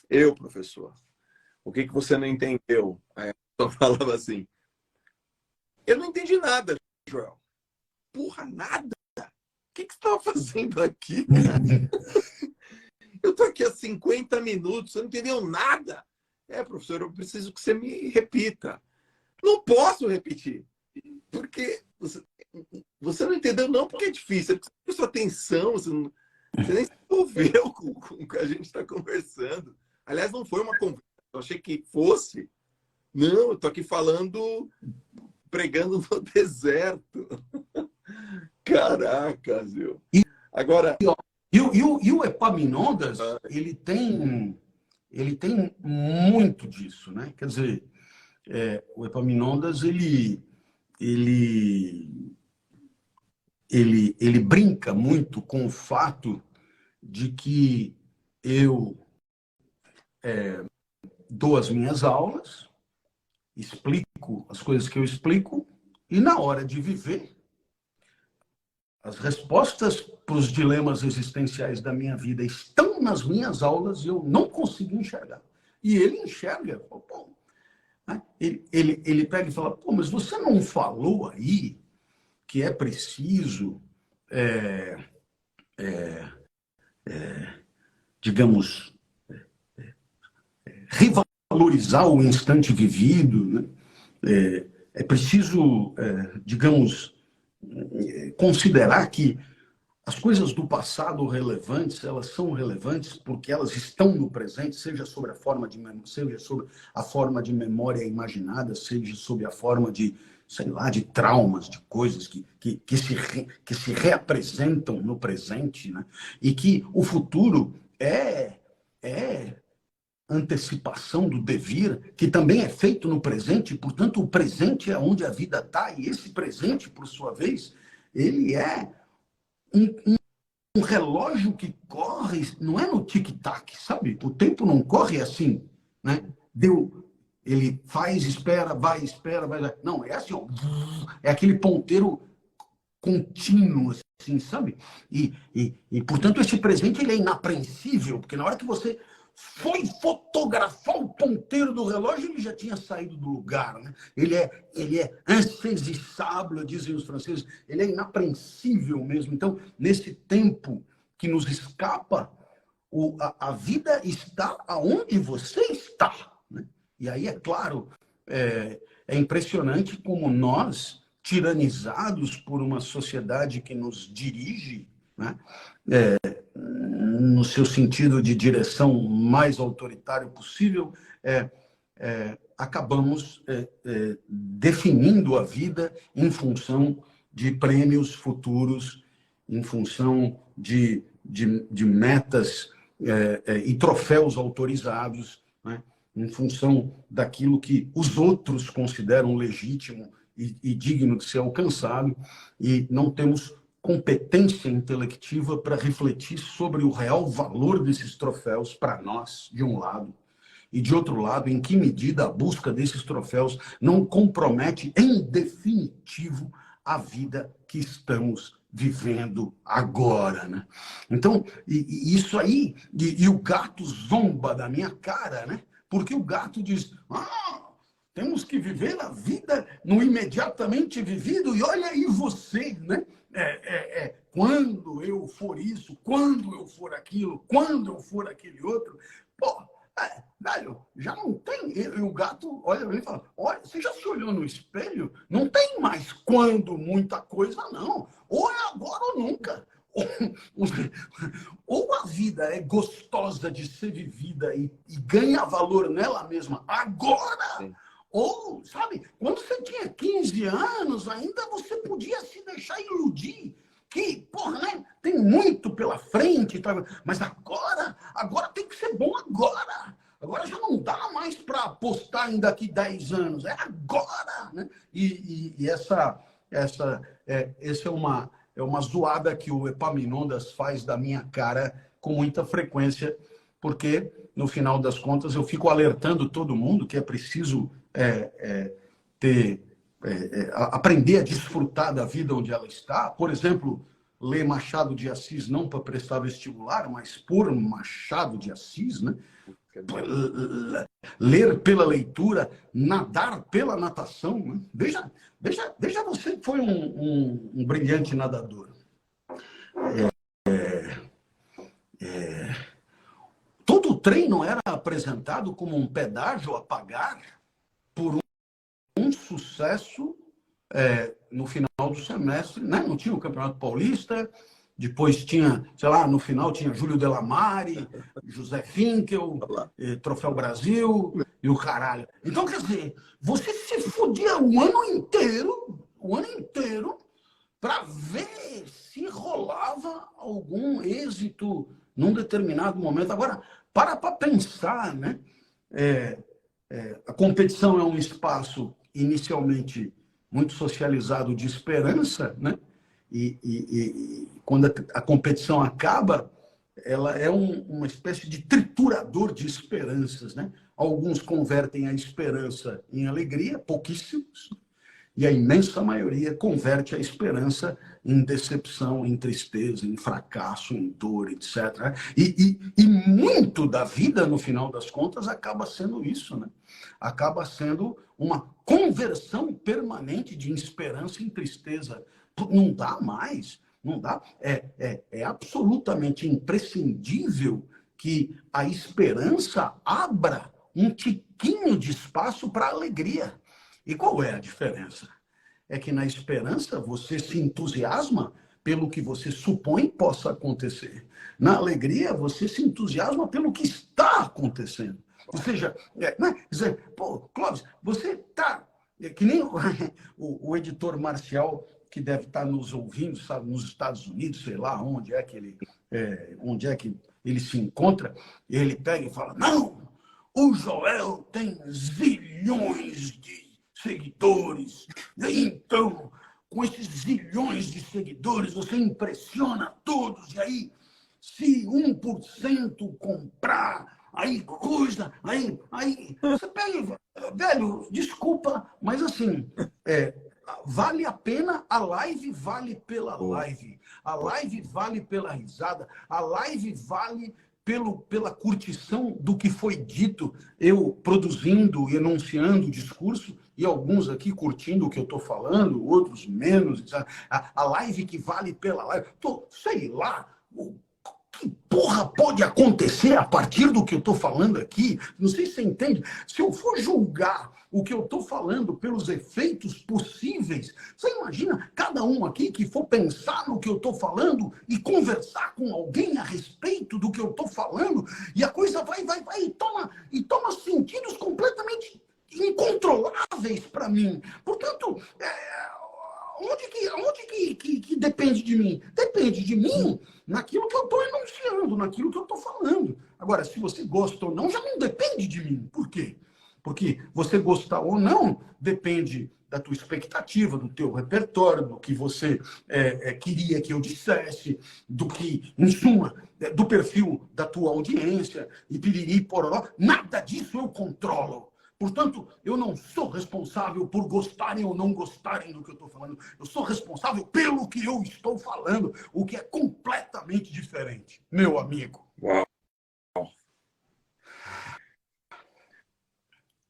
Eu, professor. O que você não entendeu? Aí a pessoa falava assim, eu não entendi nada, Joel. Porra, nada? O que você estava fazendo aqui, cara? Eu tô aqui há 50 minutos, você não entendeu nada? Professor, eu preciso que você me repita. Não posso repetir. Porque você não entendeu, não porque é difícil, é porque você prestou atenção, você nem se envolveu com o que a gente está conversando. Aliás, não foi uma conversa, eu achei que fosse. Não, eu tô aqui falando, pregando no deserto. Caracas, viu? Agora... E o Epaminondas, ele tem muito disso, né? Quer dizer, o Epaminondas, ele brinca muito com o fato de que eu dou as minhas aulas, explico as coisas que eu explico, e na hora de viver, as respostas para os dilemas existenciais da minha vida estão nas minhas aulas e eu não consigo enxergar. E ele enxerga. Pô, né? Ele pega e fala, pô, mas você não falou aí que é preciso, digamos, revalorizar o instante vivido, né? É preciso, digamos, considerar que as coisas do passado relevantes, elas são relevantes porque elas estão no presente, seja sobre a forma de memória imaginada, seja sobre a forma de, sei lá, de traumas, de coisas que se reapresentam no presente, né? E que o futuro é antecipação do devir, que também é feito no presente, portanto, o presente é onde a vida está, e esse presente, por sua vez, ele é um relógio que corre, não é no tic-tac, sabe? O tempo não corre assim, né? Ele faz, espera, vai. Não, é assim, ó, é aquele ponteiro contínuo, assim, sabe? E portanto, esse presente ele é inapreensível, porque na hora que você foi fotografar o ponteiro do relógio, ele já tinha saído do lugar, né? Ele é insaisissable, dizem os franceses, ele é inapreensível mesmo. Então, nesse tempo que nos escapa, a vida está aonde você está, né? E aí, é claro, é impressionante como nós, tiranizados por uma sociedade que nos dirige, né? No seu sentido de direção mais autoritário possível, acabamos definindo a vida em função de prêmios futuros, em função de metas e troféus autorizados, né? Em função daquilo que os outros consideram legítimo e digno de ser alcançado, e não temos competência intelectiva para refletir sobre o real valor desses troféus para nós, de um lado, e de outro lado, em que medida a busca desses troféus não compromete, em definitivo, a vida que estamos vivendo agora, né? Então, isso aí, e o gato zomba da minha cara, né? Porque o gato diz, temos que viver a vida no imediatamente vivido, e olha aí você, né? Quando eu for isso, quando eu for aquilo, quando eu for aquele outro, pô, velho, já não tem. E o gato olha para mim e fala, olha, você já se olhou no espelho? Não tem mais quando muita coisa, não. Ou é agora ou nunca. Ou a vida é gostosa de ser vivida e ganha valor nela mesma agora. Sim. Ou, sabe, quando você tinha 15 anos, ainda você podia se deixar iludir. Que, porra, né? Tem muito pela frente, tá? Mas agora tem que ser bom agora. Agora já não dá mais para apostar em daqui 10 anos. É agora, né? Essa é uma zoada que o Epaminondas faz da minha cara com muita frequência, porque, no final das contas, eu fico alertando todo mundo que é preciso aprender a desfrutar da vida onde ela está. Por exemplo, ler Machado de Assis não para prestar vestibular, mas por Machado de Assis, né? Ler pela leitura, nadar pela natação. Né? Veja você que foi um brilhante nadador. Todo o treino era apresentado como um pedágio a pagar por um sucesso no final do semestre. Né? Não tinha o Campeonato Paulista, depois tinha, sei lá, no final tinha Júlio Delamare, José Finkel, Troféu Brasil e o caralho. Então, quer dizer, você se fudia o ano inteiro, para ver se rolava algum êxito num determinado momento. Agora, para pensar, né? A competição é um espaço inicialmente muito socializado de esperança, né? E quando a competição acaba, ela é uma espécie de triturador de esperanças, né? Alguns convertem a esperança em alegria, pouquíssimos, e a imensa maioria converte a esperança em decepção, em tristeza, em fracasso, em dor, etc. E muito da vida, no final das contas, acaba sendo isso, né? Acaba sendo uma conversão permanente de esperança em tristeza. Não dá mais, não dá. É absolutamente imprescindível que a esperança abra um tiquinho de espaço para a alegria. E qual é a diferença? É que na esperança você se entusiasma pelo que você supõe possa acontecer. Na alegria você se entusiasma pelo que está acontecendo. Ou seja, né? Dizer, pô, Clóvis, você está... que nem o editor Marcial, que deve estar nos ouvindo, sabe, nos Estados Unidos, sei lá onde é que ele se encontra, e ele pega e fala, não, o Joel tem zilhões de seguidores. Então, com esses zilhões de seguidores, você impressiona todos. E aí, se 1% comprar, aí coisa, aí você pega, velho, desculpa, mas assim, vale a pena, a live vale pela live, a live vale pela risada, a live vale pela curtição do que foi dito, eu produzindo, enunciando o discurso, e alguns aqui curtindo o que eu estou falando, outros menos. A live que vale pela live. Sei lá, que porra pode acontecer a partir do que eu estou falando aqui? Não sei se você entende. Se eu for julgar o que eu estou falando pelos efeitos possíveis, você imagina cada um aqui que for pensar no que eu estou falando e conversar com alguém a respeito do que eu estou falando, e a coisa vai e toma sentidos completamente incontroláveis para mim. Portanto, onde que depende de mim? Depende de mim naquilo que eu estou enunciando, naquilo que eu estou falando. Agora, se você gosta ou não, já não depende de mim. Por quê? Porque você gostar ou não depende da tua expectativa, do teu repertório, do que você queria que eu dissesse, do que, em suma, do perfil da tua audiência, e piriri, pororó. Nada disso eu controlo. Portanto, eu não sou responsável por gostarem ou não gostarem do que eu estou falando. Eu sou responsável pelo que eu estou falando, o que é completamente diferente, meu amigo. Uau.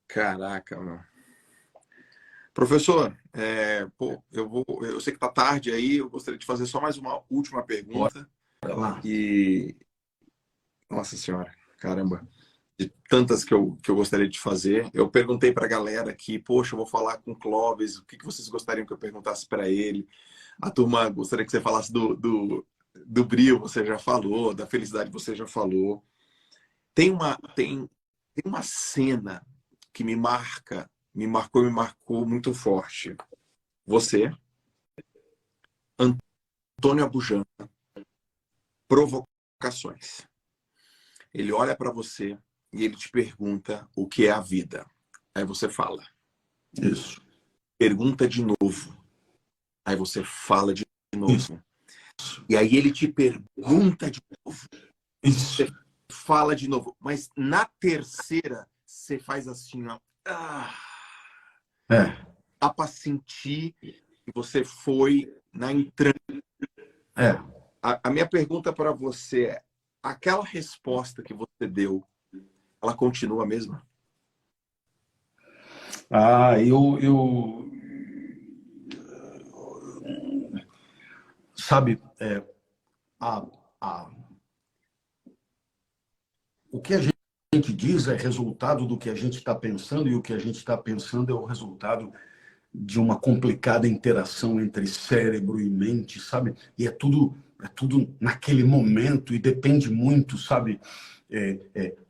Caraca, mano. Professor, eu sei que está tarde aí, eu gostaria de fazer só mais uma última pergunta. Bora lá. Nossa Senhora, caramba. De tantas que eu gostaria de fazer. Eu perguntei para a galera aqui, poxa, eu vou falar com o Clóvis, o que vocês gostariam que eu perguntasse para ele? A turma gostaria que você falasse do brio, você já falou, da felicidade, você já falou. Tem uma cena que me marcou muito forte. Você, Antônio Abujamra, Provocações. Ele olha para você e ele te pergunta o que é a vida. Aí você fala. Isso. Pergunta de novo. Aí você fala de novo. Isso. E aí ele te pergunta de novo. Isso. Você fala de novo. Mas na terceira, você faz assim, ó. Dá para sentir que você foi na entranha. É. A minha pergunta para você é, aquela resposta que você deu, ela continua a mesma? Ah, sabe, a, a, o que a gente diz é resultado do que a gente está pensando, e o que a gente está pensando é o resultado de uma complicada interação entre cérebro e mente, sabe? E é tudo naquele momento e depende muito, sabe?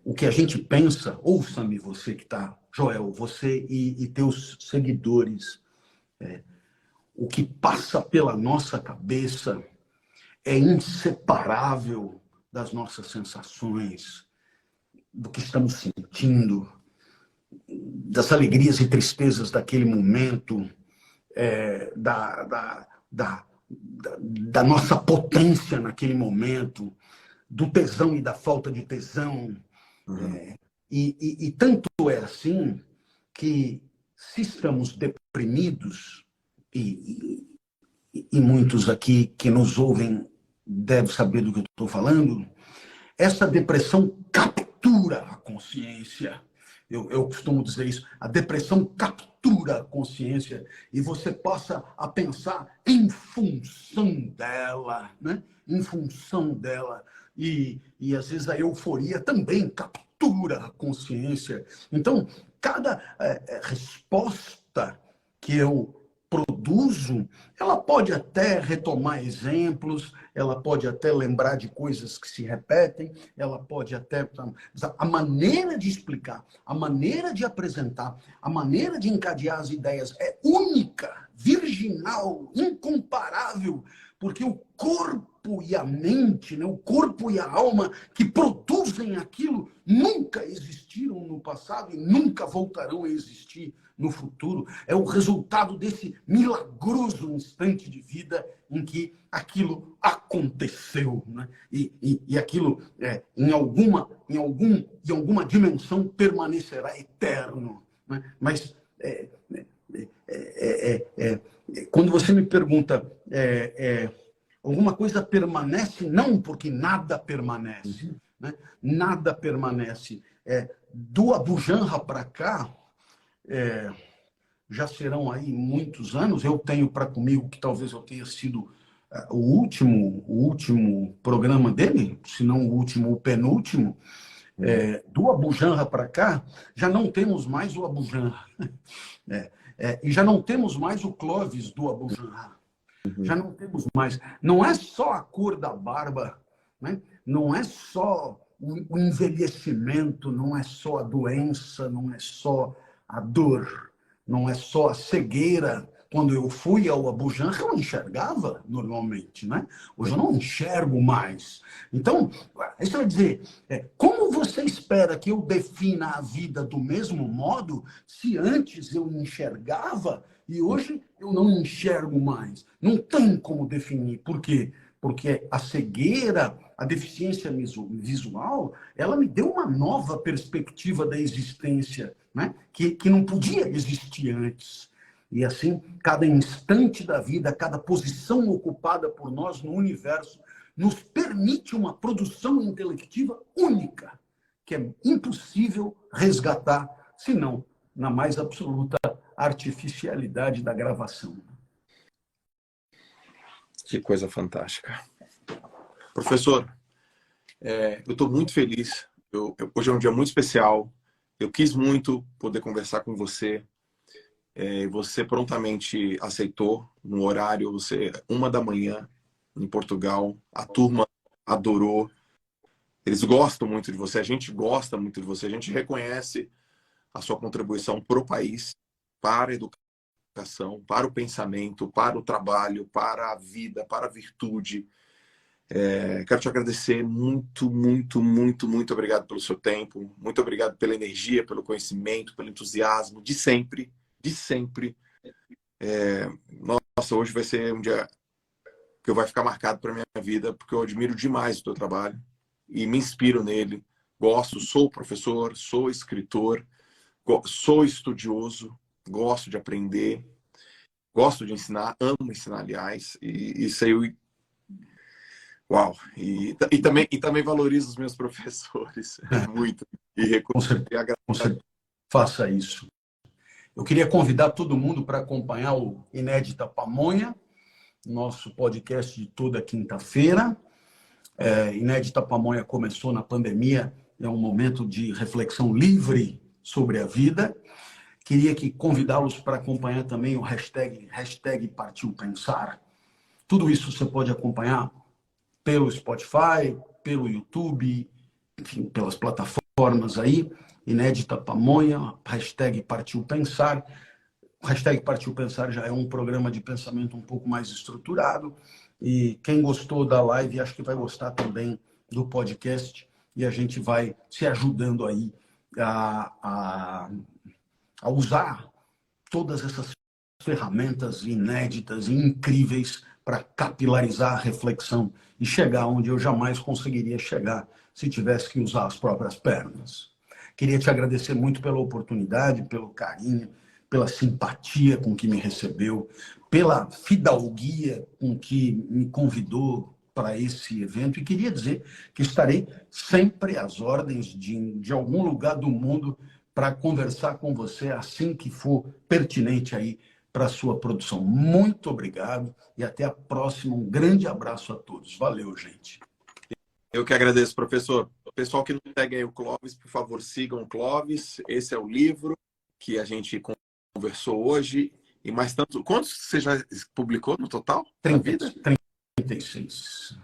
O que a gente pensa, ouça-me você que está, Joel, você e teus seguidores, o que passa pela nossa cabeça é inseparável das nossas sensações, do que estamos sentindo, das alegrias e tristezas daquele momento, da nossa potência naquele momento, do tesão e da falta de tesão. Uhum. E tanto é assim que, se estamos deprimidos, e muitos aqui que nos ouvem devem saber do que eu estou falando, essa depressão captura a consciência. Eu costumo dizer isso. A depressão captura a consciência e você passa a pensar em função dela, né? Em função dela. E às vezes a euforia também captura a consciência. Então, cada resposta que eu produzo, ela pode até retomar exemplos, ela pode até lembrar de coisas que se repetem, ela pode até... A maneira de explicar, a maneira de apresentar, a maneira de encadear as ideias é única, virginal, incomparável, porque o corpo e a mente, né, o corpo e a alma que produzem aquilo nunca existiram no passado e nunca voltarão a existir no futuro. É o resultado desse milagroso instante de vida em que aquilo aconteceu, né? E aquilo, em alguma dimensão, permanecerá eterno, né? Mas quando você me pergunta, alguma coisa permanece? Não, porque nada permanece, né? Nada permanece. Do Abu Janra para cá, já serão aí muitos anos. Eu tenho para comigo que talvez eu tenha sido o último programa dele, se não o último, o penúltimo. Do Abu Janra para cá, já não temos mais o Abu Janra. E já não temos mais o Clóvis do Abu Janra. Já não temos mais. Não é só a cor da barba, né? Não é só o envelhecimento, não é só a doença, não é só a dor, não é só a cegueira. Quando eu fui ao Abu Janra, eu enxergava normalmente, né? Hoje eu não enxergo mais. Então, isso vai dizer, como você espera que eu defina a vida do mesmo modo se antes eu enxergava e hoje eu não enxergo mais? Não tem como definir. Por quê? Porque a cegueira, a deficiência visual, ela me deu uma nova perspectiva da existência, né? que não podia existir antes. E assim, cada instante da vida, cada posição ocupada por nós no universo, nos permite uma produção intelectiva única, que é impossível resgatar, senão na mais absoluta artificialidade da gravação. Que coisa fantástica. Professor, eu estou muito feliz. Hoje é um dia muito especial. Eu quis muito poder conversar com você. Você prontamente aceitou no horário, 1h em Portugal. A turma adorou. Eles gostam muito de você, a gente gosta muito de você, a gente reconhece a sua contribuição para o país, para a educação, para o pensamento, para o trabalho, para a vida, para a virtude. Quero te agradecer muito, muito, muito, muito obrigado pelo seu tempo, muito obrigado pela energia, pelo conhecimento, pelo entusiasmo, de sempre, de sempre. Nossa, hoje vai ser um dia que vai ficar marcado para minha vida, porque eu admiro demais o teu trabalho e me inspiro nele. Gosto, sou professor, sou escritor, sou estudioso, gosto de aprender, gosto de ensinar, amo ensinar, aliás, e isso aí Uau! E também valorizo os meus professores muito. E Com reconheço certeza, com certeza. Faça isso. Eu queria convidar todo mundo para acompanhar o Inédita Pamonha, nosso podcast de toda quinta-feira. Inédita Pamonha começou na pandemia, é um momento de reflexão livre sobre a vida. Queria convidá-los para acompanhar também o hashtag Partiu Pensar. Tudo isso você pode acompanhar pelo Spotify, pelo YouTube, enfim, pelas plataformas aí. Inédita Pamonha, hashtag Partiu Pensar. O hashtag Partiu Pensar já é um programa de pensamento um pouco mais estruturado. E quem gostou da live, acho que vai gostar também do podcast. E a gente vai se ajudando aí a usar todas essas ferramentas inéditas e incríveis para capilarizar a reflexão e chegar onde eu jamais conseguiria chegar se tivesse que usar as próprias pernas. Queria te agradecer muito pela oportunidade, pelo carinho, pela simpatia com que me recebeu, pela fidalguia com que me convidou para esse evento, e queria dizer que estarei sempre às ordens de algum lugar do mundo para conversar com você assim que for pertinente aí para a sua produção. Muito obrigado e até a próxima. Um grande abraço a todos. Valeu, gente. Eu que agradeço, professor. O pessoal que não segue aí o Clóvis, por favor, sigam o Clóvis. Esse é o livro que a gente conversou hoje. E mais tanto. Quantos você já publicou no total da vida? 36.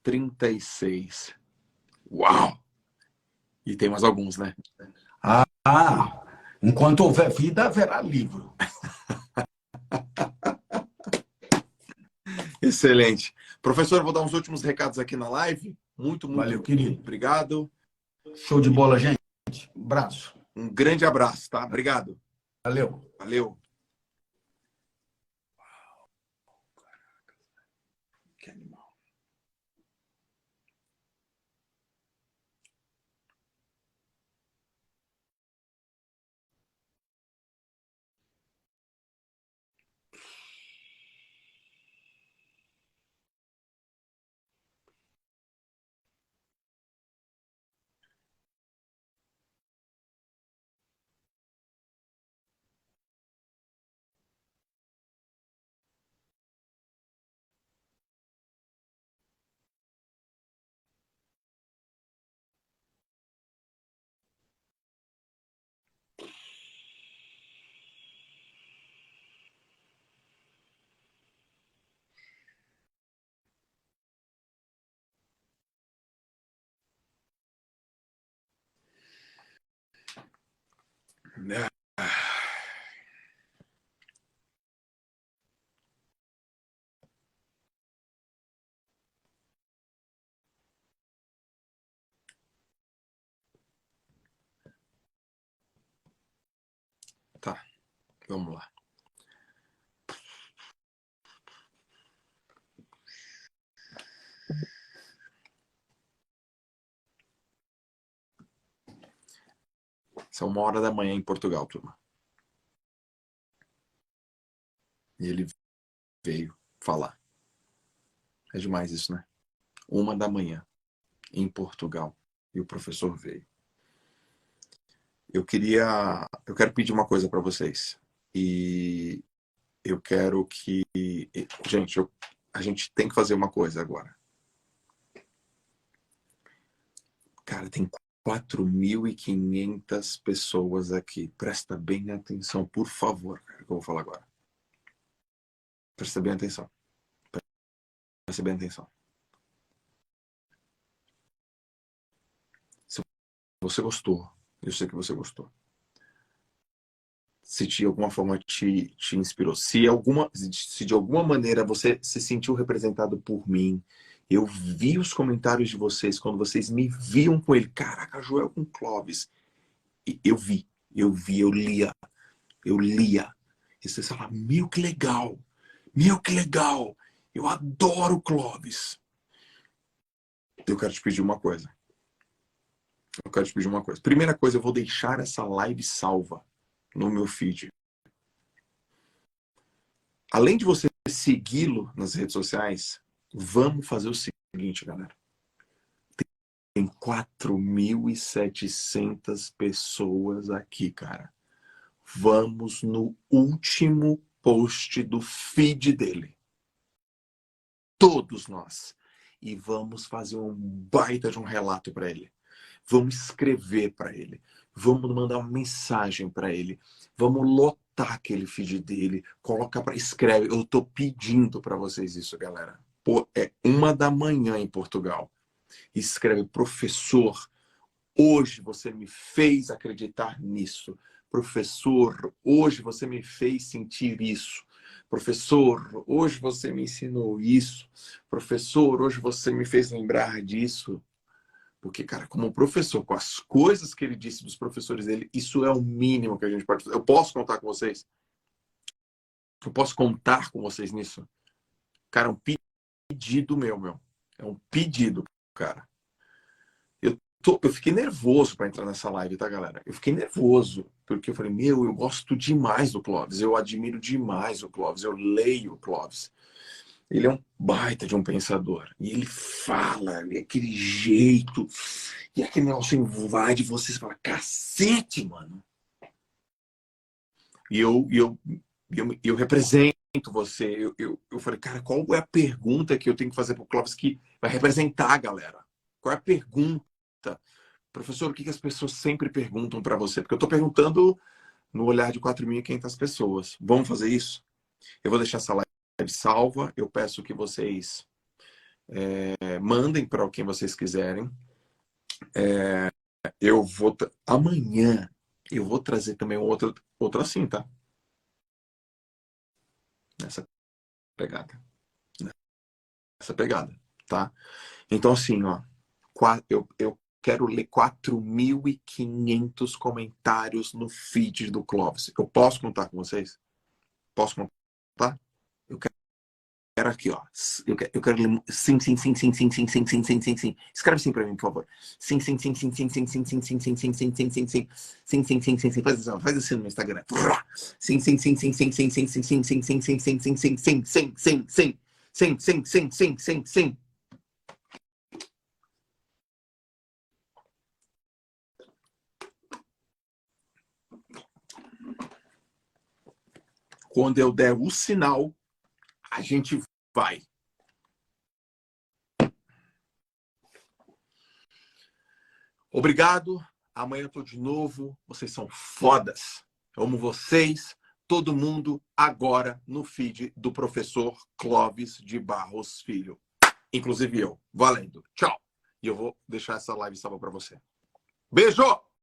36. Uau! E tem mais alguns, né? Enquanto houver vida, haverá livro. Excelente. Professor, vou dar uns últimos recados aqui na live. Muito Valeu, querido. obrigado. Show de bola, gente. Abraço. Um grande abraço, tá? Obrigado. Valeu. Valeu. Que animal. Tá, vamos lá. São 1h da manhã em Portugal, turma. E ele veio falar. É demais isso, né? 1h da manhã em Portugal. E o professor veio. Eu quero pedir uma coisa para vocês. E eu quero que... Gente, a gente tem que fazer uma coisa agora. Cara, tem 4.500 pessoas aqui. Presta bem atenção, por favor, cara, que eu vou falar agora. Presta bem atenção. Presta bem atenção. Se você gostou, eu sei que você gostou. Se de alguma forma te inspirou. Se de alguma maneira você se sentiu representado por mim, eu vi os comentários de vocês quando vocês me viam com ele. Caraca, Joel com Clóvis. E eu lia. E vocês falaram, meu, que legal. Meu, que legal. Eu adoro o Clóvis. Eu quero te pedir uma coisa. Primeira coisa, eu vou deixar essa live salva no meu feed. Além de você segui-lo nas redes sociais, Vamos fazer o seguinte, galera. Tem 4.700 pessoas aqui, cara. Vamos no último post do feed dele. Todos nós. E vamos fazer um baita de um relato para ele. Vamos escrever para ele. Vamos mandar uma mensagem para ele. Vamos lotar aquele feed dele. Coloca para escreve. Eu tô pedindo para vocês isso, galera. Pô, é 1h em Portugal. Escreve: professor, hoje você me fez acreditar nisso. Professor, hoje você me fez sentir isso. Professor, hoje você me ensinou isso. Professor, hoje você me fez lembrar disso. Porque, cara, como professor, com as coisas que ele disse dos professores dele, isso é o mínimo que a gente pode fazer. Eu posso contar com vocês? Eu posso contar com vocês nisso? Cara, é um pedido meu. É um pedido, cara. Eu fiquei nervoso para entrar nessa live, tá, galera? Eu fiquei nervoso, porque eu falei, eu gosto demais do Clóvis, eu admiro demais o Clóvis, eu leio o Clóvis. Ele é um baita de um pensador. E ele fala, aquele jeito, e aquele negócio invade você, você fala, cacete, mano. E eu represento você. Eu falei, cara, qual é a pergunta que eu tenho que fazer pro Clóvis que vai representar a galera? Qual é a pergunta? Professor, o que as pessoas sempre perguntam para você? Porque eu estou perguntando no olhar de 4.500 pessoas. Vamos fazer isso? Eu vou deixar essa live salva. Eu peço que vocês mandem para quem vocês quiserem. Amanhã eu vou trazer também outra assim, tá? Nessa pegada. Nessa pegada, tá? Então, assim, ó. Eu quero ler 4.500 comentários no feed do Clóvis. Eu posso contar com vocês? Posso contar? Eu quero aqui, ó. Eu quero ler. Sim. Escreve sim pra mim, por favor. Sim. Faz assim no meu Instagram. Sim. Quando eu der o sinal, a gente vai. Obrigado. Amanhã eu tô de novo. Vocês são fodas. Eu amo vocês. Todo mundo agora no feed do professor Clóvis de Barros Filho. Inclusive eu. Valendo. Tchau. E eu vou deixar essa live salva para você. Beijo!